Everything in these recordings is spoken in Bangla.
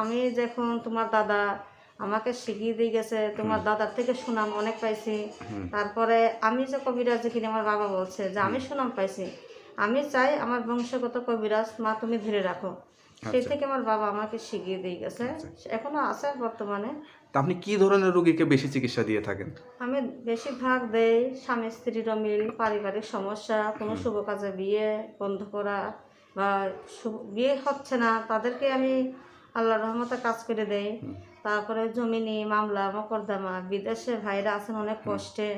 আমি যখন তোমার দাদা আমাকে শিখিয়ে দিয়ে গেছে, তোমার দাদার থেকে সুনাম অনেক পাইছি। তারপরে আমি যে কবিরাজ কিনে আমার বাবা বলছে যে আমি সুনাম পাইছি, আমি চাই আমার বংশগত কবিরাজ মা তুমি ধরে রাখো। সেই থেকে আমার বাবা আমাকে শিখিয়ে দিয়ে গেছে, এখনো আছে বর্তমানে। তা আপনি কি ধরনের রোগীকে বেশি চিকিৎসা দিয়ে থাকেন? আমি বেশিরভাগ দেই স্বামী স্ত্রীর মিল, পারিবারিক সমস্যা, কোনো শুভ কাজে বিয়ে বন্ধ করা বা বিয়ে হচ্ছে না তাদেরকে আমি আল্লাহর রহমতে কাজ করে দেই। তারপরে জমিনি মামলা মকদ্দমা, বিদেশে ভাইরা আছেন অনেক কষ্টে,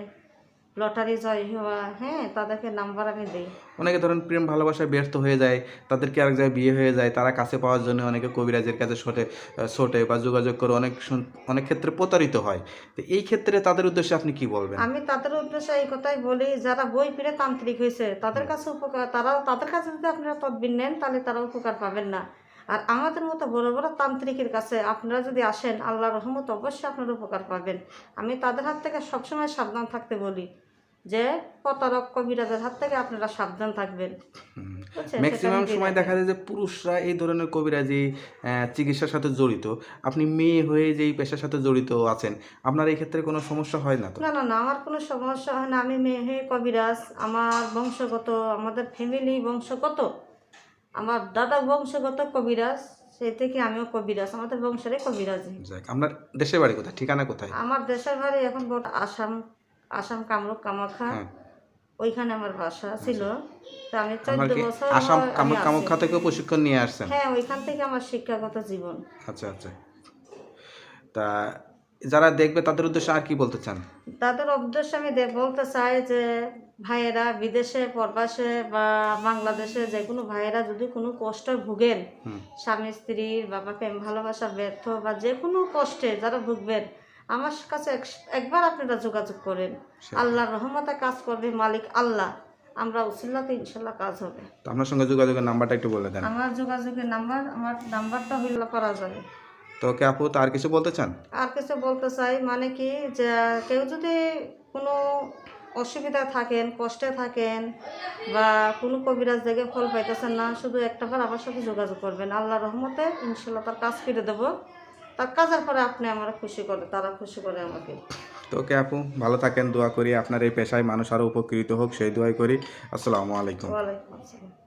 লটারি জয় হওয়া, হ্যাঁ তাদেরকে নাম্বার আমি দিই। অনেকে ধরেন প্রেম ভালোবাসায় ব্যর্থ হয়ে যায়, তাদেরকে আরেক জায়গায় বিয়ে হয়ে যায়, তারা কাছে পাওয়ার জন্য অনেকে কবিরাজের কাছে ছোটে বা যোগাযোগ করে অনেক ক্ষেত্রে প্রতারিত হয়। তো এই ক্ষেত্রে তাদের উদ্দেশ্যে আপনি কি বলবেন? আমি তাদের উদ্দেশ্যে এই কথাই বলি, যারা বই পড়ে তান্ত্রিক হয়েছে তাদের কাছে উপকার, তাদের কাছে যদি আপনারা তদবির নেন তাহলে তারা উপকার পাবেন না। আর আমাদের মতো বড় বড় তান্ত্রিকের কাছে আপনারা যদি আসেন আল্লাহর রহমত অবশ্যই আপনারা উপকার পাবেন। আমি তাদের হাত থেকে সবসময় সাবধান থাকতে বলি যে প্রতারক কবিরাজের হাত থেকে আপনারা সাবধান থাকবেন। ম্যাক্সিমাম সময় দেখা যায় যে পুরুষরা এই ধরনের কবিরাজি চিকিৎসার সাথে জড়িত। আপনি মেয়ে হয়ে যে এই পেশার সাথে জড়িত আছেন, আপনার এই ক্ষেত্রে কোনো সমস্যা হয় না তো? না না না, আমার কোনো সমস্যা হয় না। আমি মেয়ে হয়ে কবিরাজ, আমার বংশগত, আমাদের ফ্যামিলি বংশগত, আমার দাদা বংশগত কবিরাজ, সেই থেকে আমিও কবিরাজ, আমাদের বংশেরই কবিরাজি। আপনার দেশের বাড়ি কোথায়, ঠিকানা কোথায়? আমার দেশের বাড়ি এখন আসাম, আসাম কামরূপ কামাখ্যা, ওইখানে আমার বাসা ছিল। তো আমি 14 বছর আসাম কামাখ্যা থেকে প্রশিক্ষণ নিয়ে আসছেন? হ্যাঁ, ওইখান থেকে আমার শিক্ষাগত জীবন। আচ্ছা আচ্ছা। তা যারা দেখবে তাদের উদ্দেশ্যে আর কি বলতে চান? তাদের উদ্দেশ্যে আমি বলতে চাই যে ভাইয়েরা বিদেশে প্রবাসে বা বাংলাদেশে যে কোনো ভাইয়েরা যদি কোনো কষ্ট ভুগেন, স্বামী স্ত্রীর বাবা প্রেম ভালোবাসা ব্যর্থ বা যে কোনো কষ্টে যারা ভুগবেন, আমার কাছে একবার আপনারা যোগাযোগ করেন। আল্লাহর রহমতে কাজ করবে মালিক আল্লাহ, আমরা উসিল্লাতে ইনশাল্লাহ কাজ হবে। তো আপনার সঙ্গে যোগাযোগের নাম্বারটা একটু বলে দেন। আমার যোগাযোগের নাম্বার, আমার নাম্বারটা হইল করা যাবে। তো ওকে আপু, তো আর কিছু বলতে চান? আর কিছু বলতে চাই মানে কি, যে কেউ যদি কোনো অসুবিধায় থাকেন, কষ্টে থাকেন বা কোনো কবিরাজ দেখে ফল পাইতেছেন না, শুধু একটাবার আমার সাথে যোগাযোগ করবেন। আল্লাহ রহমতে ইনশাল্লাহ তার কাজ করে দেবো। তার কাজের পরে আপনি আমার খুশি করে, তারা খুশি করে আমাকে। তো ওকে আপু, ভালো থাকেন, দোয়া করি আপনার এই পেশায় মানুষ আরও উপকৃত হোক, সেই দোয়াই করি। আসসালামু আলাইকুম। ওয়ালাইকুম আসসালাম।